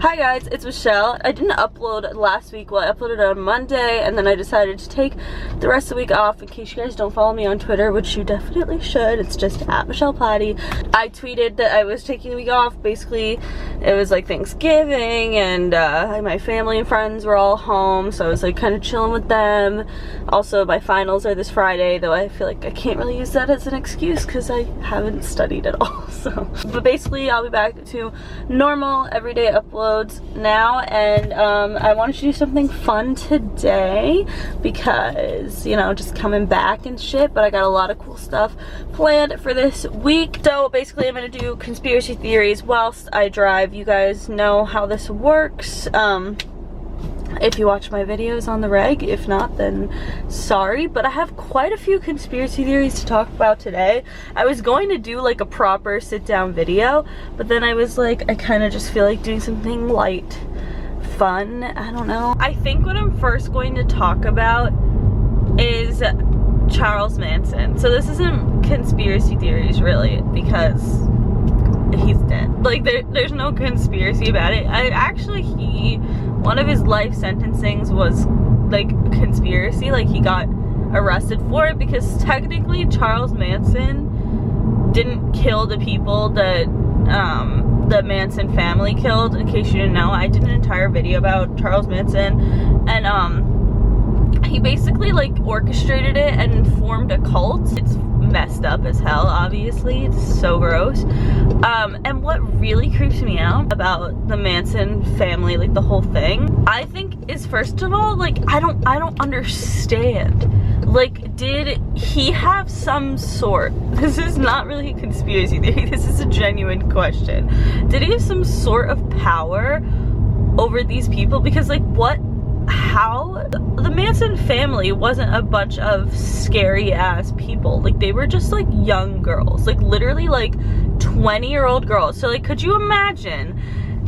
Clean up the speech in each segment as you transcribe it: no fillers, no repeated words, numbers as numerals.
Hi guys, it's Michelle. I didn't upload last week. Well, I uploaded on Monday and then I decided to take the rest of the week off in case you guys don't follow me on Twitter, which you definitely should. It's just at Michelle Platti. I tweeted that I was taking the week off. Basically, it was like Thanksgiving and my family and friends were all home, so I was like kind of chilling with them. Also, my finals are this Friday, though I feel like I can't really use that as an excuse because I haven't studied at all. So, but basically, I'll be back to normal everyday uploads now, and I wanted to do something fun today because, you know, just coming back and shit, but I got a lot of cool stuff planned for this week. So basically I'm gonna do conspiracy theories whilst I drive. You guys know how this works if you watch my videos on the reg. If not, then sorry, but I have quite a few conspiracy theories to talk about today. I was going to do like a proper sit down video, but then I was like, I kind of just feel like doing something light, fun, I don't know. I think what I'm first going to talk about is Charles Manson. So this isn't conspiracy theories really, because he's dead. Like there's no conspiracy about it. One of his life sentencings was like conspiracy. Like he got arrested for it because technically Charles Manson didn't kill the people that the Manson family killed. In case you didn't know, I did an entire video about Charles Manson, and he basically like orchestrated it and formed a cult. It's messed up as hell, obviously. It's so gross. And what really creeps me out about the Manson family, like the whole thing, I think is, first of all, like I don't understand. Like, did he have some sort, this is not really a conspiracy theory, this is a genuine question, did he have some sort of power over these people? Because like how the Manson family wasn't a bunch of scary ass people. Like they were just like young girls, like literally like 20-year-old girls. So like, could you imagine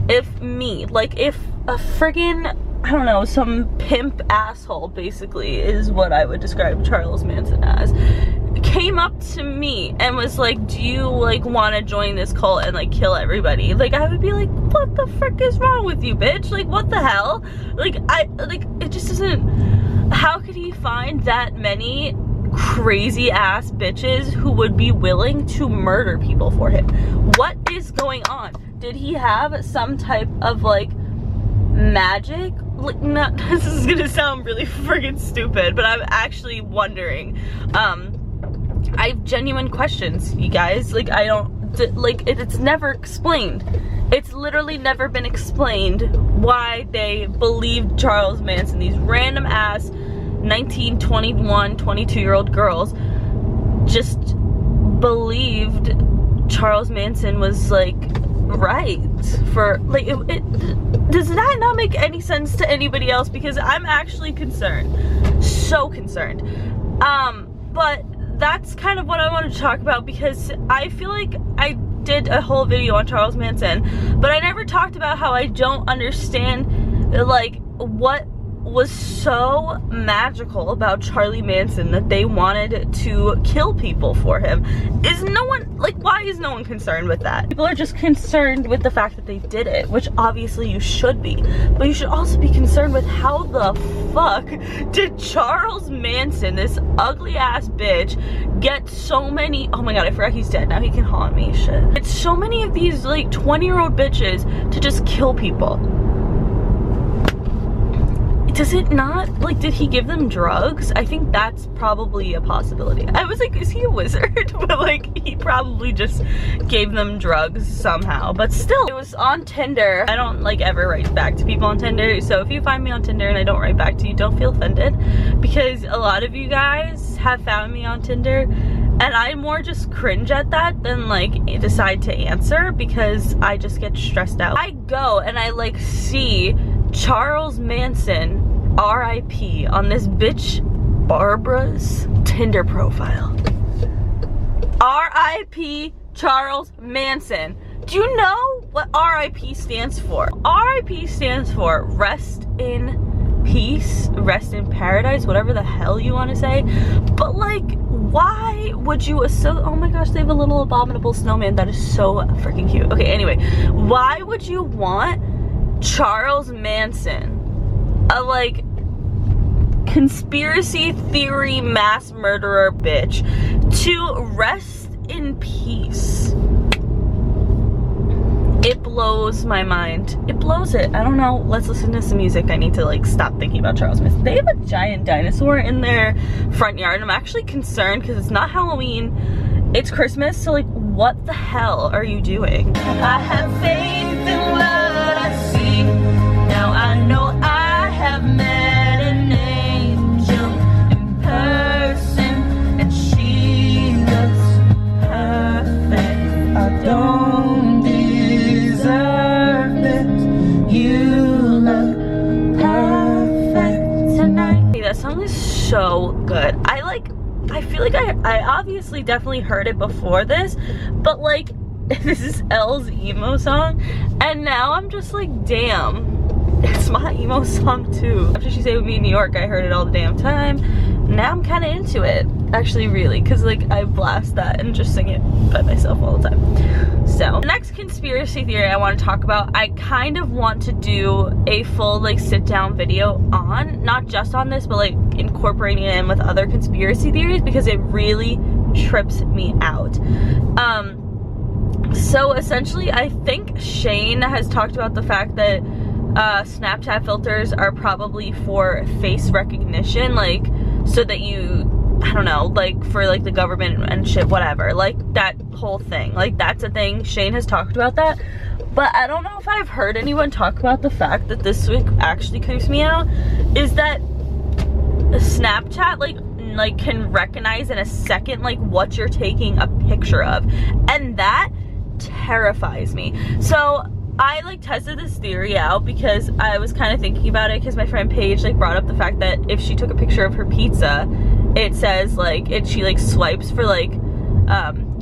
if a friggin', I don't know, some pimp asshole basically is what I would describe Charles Manson as, came up to me and was like, do you like want to join this cult and like kill everybody? Like I would be like, what the frick is wrong with you, bitch? Like what the hell? Like it just doesn't, how could he find that many crazy ass bitches who would be willing to murder people for him? What is going on? Did he have some type of like magic? Like, not, this is gonna sound really friggin' stupid, but I'm actually wondering. I have genuine questions, you guys. Like I don't, like it's never explained. It's literally never been explained why they believed Charles Manson. These random ass 19, 21, 22-year-old girls just believed Charles Manson was like right for like does that not make any sense to anybody else? Because I'm actually concerned, so concerned. But that's kind of what I wanted to talk about, because I feel like I did a whole video on Charles Manson, but I never talked about how I don't understand like what was so magical about Charlie Manson that they wanted to kill people for him. Is no one, like, why is no one concerned with that? People are just concerned with the fact that they did it, which obviously you should be, but you should also be concerned with how the fuck did Charles Manson, this ugly ass bitch, get so many, oh my god, I forgot he's dead, now he can haunt me, shit. It's so many of these like 20-year-old bitches to just kill people. Does it not, like, did he give them drugs? I think that's probably a possibility. I was like, is he a wizard? But like, he probably just gave them drugs somehow. But still, it was on Tinder. I don't like ever write back to people on Tinder, so if you find me on Tinder and I don't write back to you, don't feel offended, because a lot of you guys have found me on Tinder and I more just cringe at that than like decide to answer, because I just get stressed out. I go and I like see Charles Manson RIP on this bitch Barbara's Tinder profile. RIP Charles Manson. Do you know what RIP stands for? RIP stands for rest in peace, rest in paradise, whatever the hell you want to say. But like, why would you oh my gosh, they have a little abominable snowman that is so freaking cute. Okay, anyway, why would you want Charles Manson, a like conspiracy theory mass murderer bitch, to rest in peace. It blows my mind. It blows it. I don't know. Let's listen to some music. I need to like stop thinking about Charles Manson. They have a giant dinosaur in their front yard. I'm actually concerned because it's not Halloween. It's Christmas. So like, what the hell are you doing? I have faith in what I see. Now I know I have met an angel in person, and she looks perfect. I don't deserve this. You look perfect tonight. Hey, that song is so good. I feel like I obviously definitely heard it before this, but like, this is Elle's emo song, and now I'm just like, damn, it's my emo song too. After she stayed with me in New York, I heard it all the damn time. Now I'm kind of into it, actually, really, because like I blast that and just sing it by myself all the time. So the next conspiracy theory I want to talk about, I kind of want to do a full like sit down video on, not just on this, but like incorporating it in with other conspiracy theories, because it really trips me out. So essentially, I think Shane has talked about the fact that Snapchat filters are probably for face recognition, like so that you, I don't know, like for like the government and shit, whatever, like that whole thing, like that's a thing. Shane has talked about that, but I don't know if I've heard anyone talk about the fact that this week actually creeps me out, is that Snapchat like can recognize in a second like what you're taking a picture of, and that terrifies me. So I like tested this theory out because I was kind of thinking about it, because my friend Paige like brought up the fact that if she took a picture of her pizza, it says like, she like swipes for like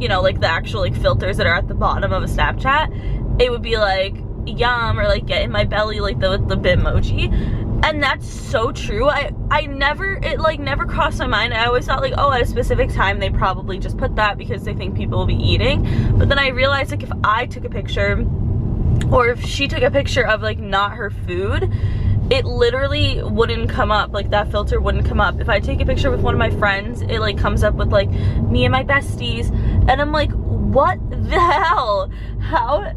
you know, like the actual like filters that are at the bottom of a Snapchat, it would be like yum, or like get in my belly, like the Bitmoji. And that's so true. It never crossed my mind. I always thought like, oh, at a specific time they probably just put that because they think people will be eating. But then I realized like if I took a picture, or if she took a picture of like not her food, it literally wouldn't come up, like that filter wouldn't come up. If I take a picture with one of my friends, it like comes up with like me and my besties, and I'm like, what the hell? How?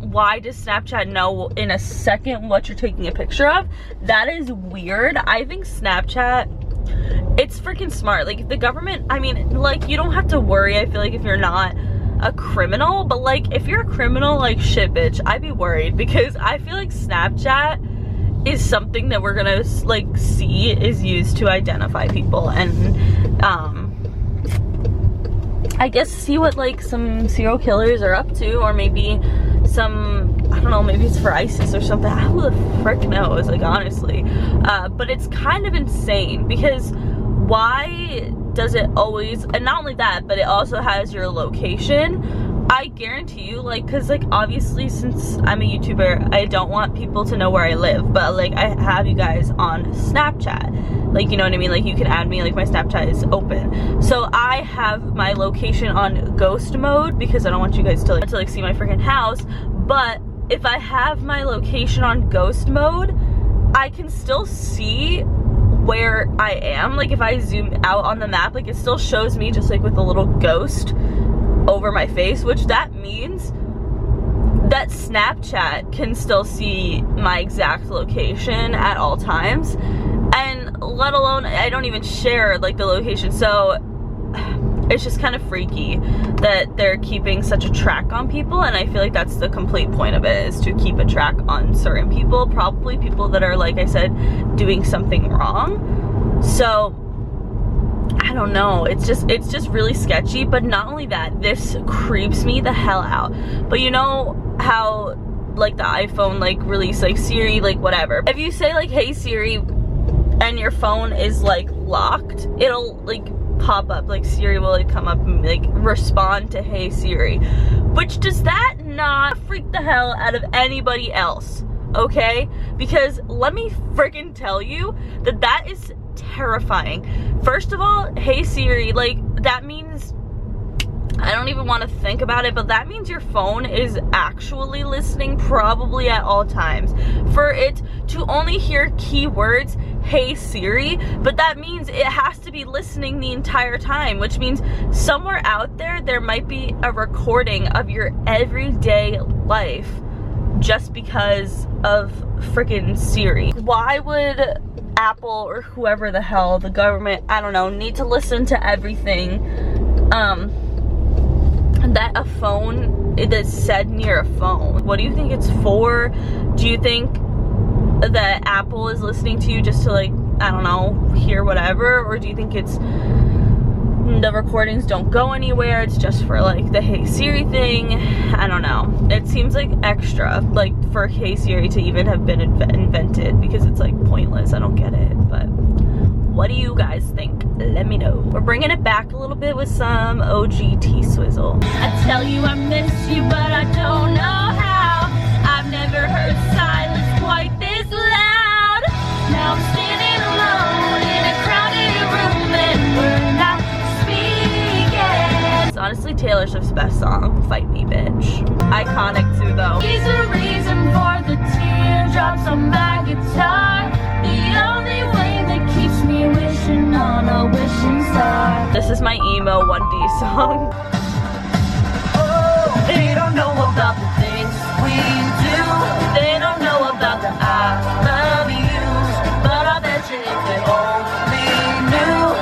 Why does Snapchat know in a second what you're taking a picture of? That is weird. I think Snapchat, it's freaking smart. Like, if the government, I mean, like, you don't have to worry, I feel like, if you're not a criminal, but like, if you're a criminal, like, shit, bitch, I'd be worried, because I feel like Snapchat is something that we're gonna, like, see is used to identify people, and, I guess see what like some serial killers are up to, or maybe some, I don't know, maybe it's for ISIS or something. Who the frick knows, like, honestly. But it's kind of insane, because why does it always, and not only that, but it also has your location. I guarantee you, like, because like obviously since I'm a YouTuber, I don't want people to know where I live, but like I have you guys on Snapchat, like, you know what I mean, like you can add me, like my Snapchat is open, so I have my location on ghost mode because I don't want you guys to like see my freaking house. But if I have my location on ghost mode, I can still see where I am. Like if I zoom out on the map, like it still shows me just like with a little ghost over my face, which that means that Snapchat can still see my exact location at all times, and let alone I don't even share like the location. So it's just kind of freaky that they're keeping such a track on people, and I feel like that's the complete point of it, is to keep a track on certain people, probably people that are, like I said, doing something wrong. So I don't know, it's just really sketchy. But not only that, this creeps me the hell out. But you know how like the iPhone like release like Siri, like whatever, if you say like, hey Siri, and your phone is like locked, it'll like pop up, like Siri will like come up and like respond to hey Siri. Which, does that not freak the hell out of anybody else? Okay, because let me freaking tell you that that is terrifying. First of all, hey Siri, like that means I don't even want to think about it, but that means your phone is actually listening probably at all times. For it to only hear keywords, hey Siri, but that means it has to be listening the entire time, which means somewhere out there might be a recording of your everyday life just because of freaking Siri. Why would Apple or whoever the hell, the government, I don't know, need to listen to everything that a phone that's said near a phone? What do you think it's for? Do you think that Apple is listening to you just to, like, I don't know, hear whatever? Or do you think it's the recordings don't go anywhere, it's just for like the hey Siri thing? I don't know. It seems like extra, like, for hey Siri to even have been invented, because it's like pointless. I don't get it. But what do you guys think? Let me know. We're bringing it back a little bit with some OG T-Swizzle. I tell you I miss you, but I don't know how. I've never heard silence quite this loud. Now I'm standing alone in a crowded room and we're not speaking. It's honestly Taylor Swift's best song, Fight Me Bitch. Iconic too though. He's the reason for the teardrops on my guitar. The only way that keeps me wishing on a wishing star. This is my emo 1D song. Oh, they don't know about the things we do. They don't know about the I love yous. But I bet you if they only knew,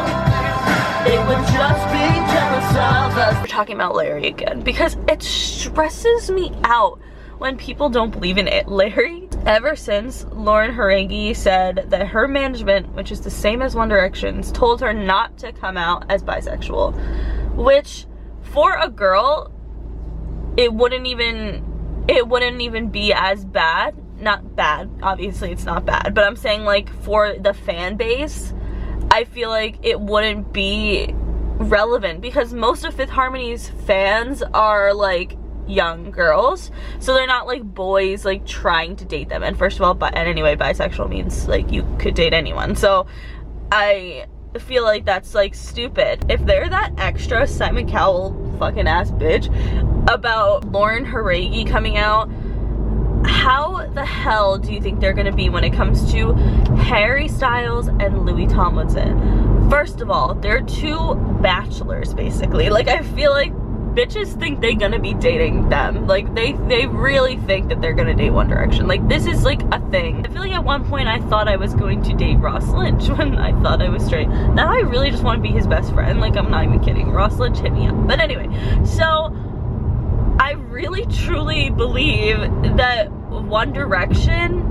they would just be jealous of us. We're talking about Larry again because it stresses me out when people don't believe in it. Larry, ever since Lauren Haregi said that her management, which is the same as One Direction's, told her not to come out as bisexual, which for a girl, it wouldn't even be as bad. Not bad, obviously it's not bad, but I'm saying, like, for the fan base, I feel like it wouldn't be relevant because most of Fifth Harmony's fans are like young girls, so they're not like boys like trying to date them. And first of all, and anyway, bisexual means like you could date anyone, so I feel like that's like stupid. If they're that extra Simon Cowell fucking ass bitch about Lauren Haregi coming out, how the hell do you think they're gonna be when it comes to Harry Styles and Louis Tomlinson? First of all, they're two bachelors basically. Like, I feel like bitches think they're gonna be dating them. Like, they really think that they're gonna date One Direction. Like, this is like a thing. I feel like at one point I thought I was going to date Ross Lynch when I thought I was straight. Now I really just want to be his best friend. Like, I'm not even kidding. Ross Lynch, hit me up. But anyway, so I really truly believe that One Direction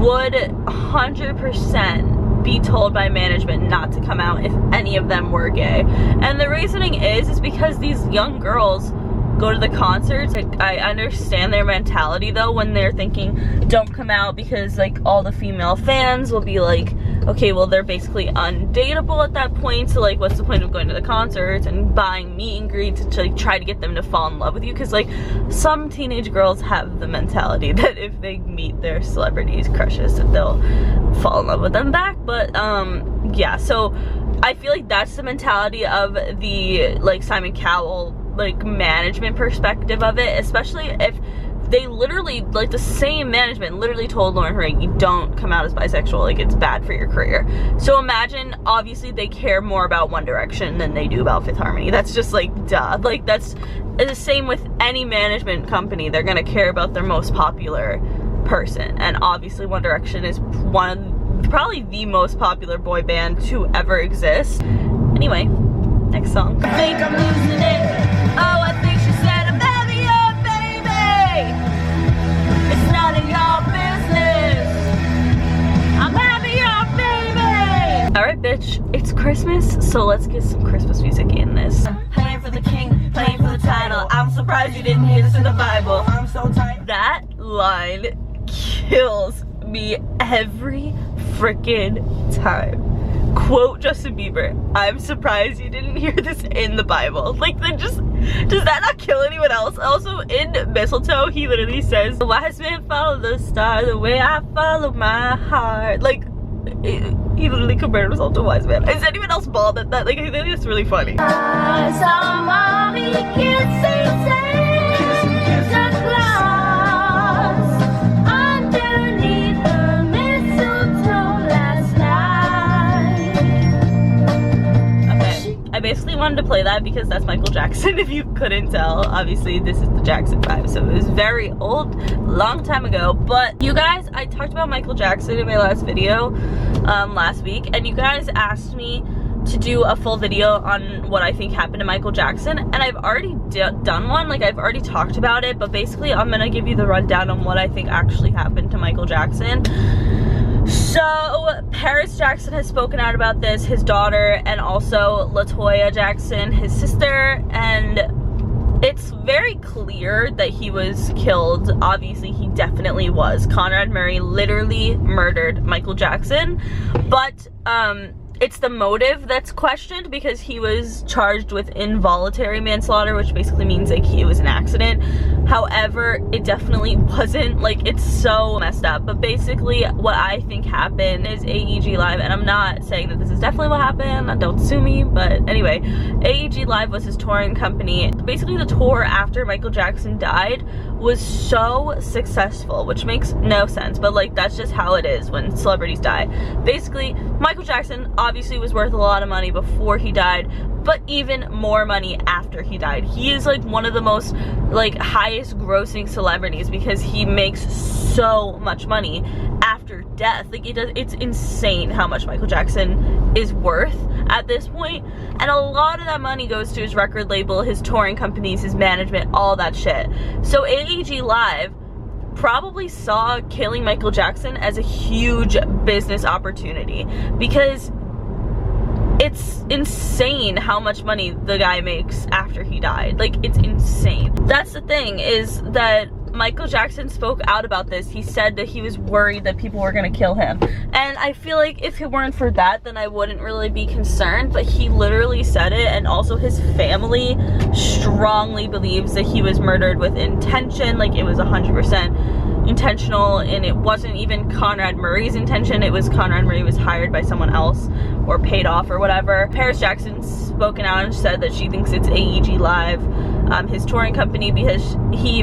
would 100% be told by management not to come out if any of them were gay. And the reasoning is because these young girls go to the concerts. Like, I understand their mentality though when they're thinking don't come out because like all the female fans will be like, okay, well they're basically undateable at that point, so like what's the point of going to the concerts and buying meet and greets to like try to get them to fall in love with you? Because like some teenage girls have the mentality that if they meet their celebrities crushes that they'll fall in love with them back. But yeah, so I feel like that's the mentality of the like Simon Cowell like management perspective of it, especially if they literally, like the same management literally told Lauren Haregi, don't come out as bisexual, like it's bad for your career. So imagine, obviously they care more about One Direction than they do about Fifth Harmony. That's just like duh. Like that's the same with any management company. They're gonna care about their most popular person, and obviously One Direction is probably the most popular boy band to ever exist. Anyway, next song. I think I'm losing it. Oh, I think she said I'm having your baby. It's none of your business. I'm having your baby. Alright, bitch, it's Christmas, so let's get some Christmas music in this. Playing for the king, playing for the title. I'm surprised you didn't hear this in the Bible. I'm so tight. That line kills me every freaking time. Quote Justin Bieber, I'm surprised you didn't hear this in the Bible. Like, then just, does that not kill anyone else? Also, in Mistletoe, he literally says, the wise man follow the star the way I follow my heart. Like, He literally compared himself to a wise man. Is anyone else bald at that? Like, I think it's really funny. I saw mommy kissing Santa Claus underneath the mistletoe last night. Okay, I basically wanted to play that because that's Michael Jackson, if you couldn't tell. Obviously, this is the Jackson 5, so it was very old, long time ago. But you guys, I talked about Michael Jackson in my last video last week, and you guys asked me to do a full video on what I think happened to Michael Jackson, and I've already done one. Like, I've already talked about it, but basically I'm gonna give you the rundown on what I think actually happened to Michael Jackson. So Paris Jackson has spoken out about this, his daughter, and also LaToya Jackson, his sister, and it's very clear that he was killed. Obviously, he definitely was. Conrad Murray literally murdered Michael Jackson, but it's the motive that's questioned, because he was charged with involuntary manslaughter, which basically means like it was an accident. However, it definitely wasn't. Like, it's so messed up. But basically what I think happened is AEG Live, and I'm not saying that this is definitely what happened, don't sue me, but anyway, AEG Live was his touring company. Basically the tour after Michael Jackson died was so successful, which makes no sense, but like, that's just how it is when celebrities die. Basically, Michael Jackson obviously was worth a lot of money before he died, but even more money after he died. He is like one of the most like highest grossing celebrities, because he makes so much money after death. Like, it's insane how much Michael Jackson is worth at this point, and a lot of that money goes to his record label, his touring companies, his management, all that shit. So AEG Live probably saw killing Michael Jackson as a huge business opportunity, because it's insane how much money the guy makes after he died. Like, it's insane. That's the thing, is that Michael Jackson spoke out about this. He said that he was worried that people were gonna kill him, and I feel like if it weren't for that, then I wouldn't really be concerned, but he literally said it. And also his family strongly believes that he was murdered with intention. Like, it was 100% intentional, and it wasn't even Conrad Murray's intention. It was Conrad Murray was hired by someone else or paid off or whatever. Paris Jackson's spoken out and said that she thinks it's AEG Live, his touring company, because she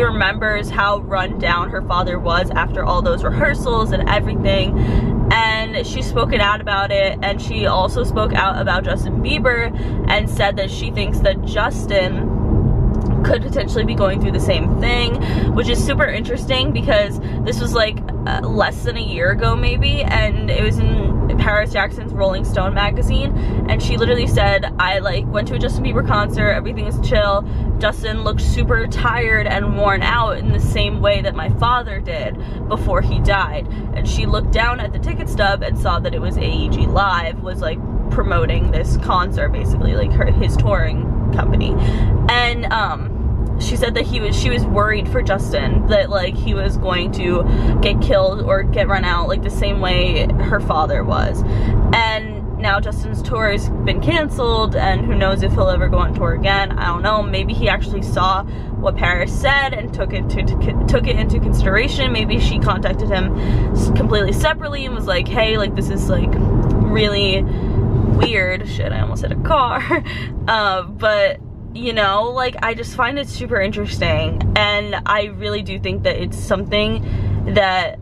remembers how run down her father was after all those rehearsals and everything, and she's spoken out about it. And she also spoke out about Justin Bieber and said that she thinks that Justin could potentially be going through the same thing, which is super interesting, because this was like less than a year ago maybe, and it was in Paris Jackson's Rolling Stone magazine, and she literally said, I like went to a Justin Bieber concert, everything was chill, Justin looked super tired and worn out in the same way that my father did before he died. And she looked down at the ticket stub and saw that it was AEG Live was like promoting this concert, basically, like his touring company. And she said that she was worried for Justin, that like he was going to get killed or get run out like the same way her father was. And now Justin's tour has been canceled, and who knows if he'll ever go on tour again. I don't know. Maybe he actually saw what Paris said and took it into consideration. Maybe she contacted him completely separately and was like, hey, like, this is like really weird. Shit, I almost hit a car. But you know, like, I just find it super interesting, and I really do think that it's something that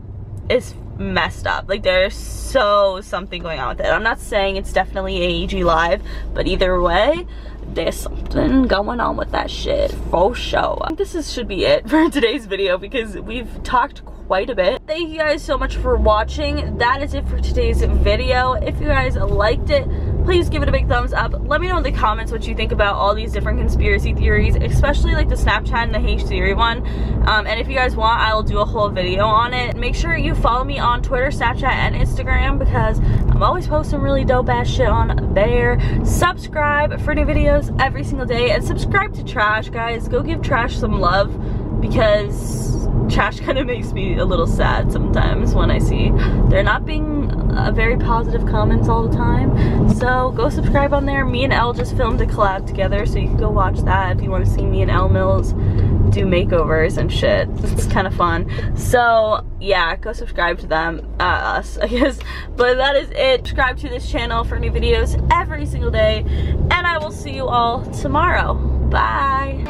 is messed up. Like, there's something going on with it. I'm not saying it's definitely AEG Live, but either way, there's something going on with that shit for sure. I think this should be it for today's video, because we've talked quite a bit. Thank you guys so much for watching. That is it for today's video. If you guys liked it, please give it a big thumbs up. Let me know in the comments what you think about all these different conspiracy theories, especially like the Snapchat and the H theory one. And if you guys want, I'll do a whole video on it. Make sure you follow me on Twitter, Snapchat, and Instagram, because I'm always posting really dope ass shit on there. Subscribe for new videos every single day, and subscribe to Trash, guys. Go give Trash some love, because trash kind of makes me a little sad sometimes when I see they're not being very positive comments all the time. So go subscribe on there. Me and Elle just filmed a collab together, so you can go watch that if you want to see me and Elle Mills do makeovers and shit. It's kind of fun. So yeah, go subscribe to them, us, I guess. But that is it. Subscribe to this channel for new videos every single day, and I will see you all tomorrow. Bye.